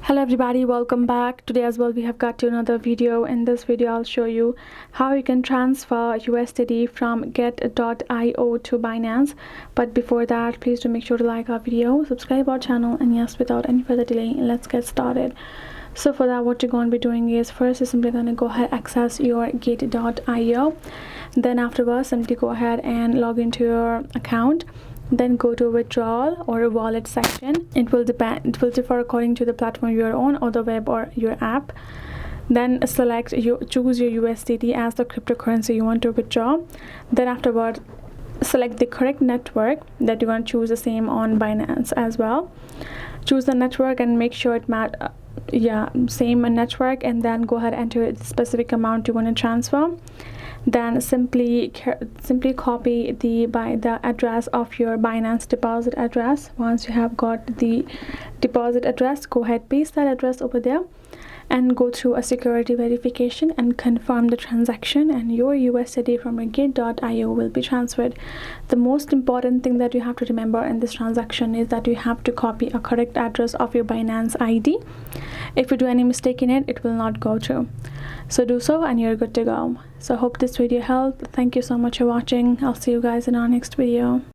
Hello everybody, welcome back. Today as well we have got to another video. In this video I'll show you how you can transfer USDT from get.io to Binance. But before that, please do make sure to like our video, subscribe our channel, and yes, without any further delay, let's get started. So for that, what you're going to be doing is first you're simply going to go ahead access your get.io. Then afterwards simply go ahead and log into your account. Then go to withdrawal or wallet section. It will differ according to the platform you are on, or the web, or your app. Then choose your USDT as the cryptocurrency you want to withdraw. Then afterward, select the correct network that you want to choose, the same on Binance as well. Choose the network and make sure it same network, and then go ahead and enter the specific amount you want to transfer. Then simply copy the address of your Binance deposit address. Once you have got the deposit address, go ahead, paste that address over there and go through a security verification and confirm the transaction, and your USDT from your get.io will be transferred. The most important thing that you have to remember in this transaction is that you have to copy a correct address of your Binance ID. If you do any mistake in it, it will not go through. So do so and you're good to go. So I hope this video helped. Thank you so much for watching. I'll see you guys in our next video.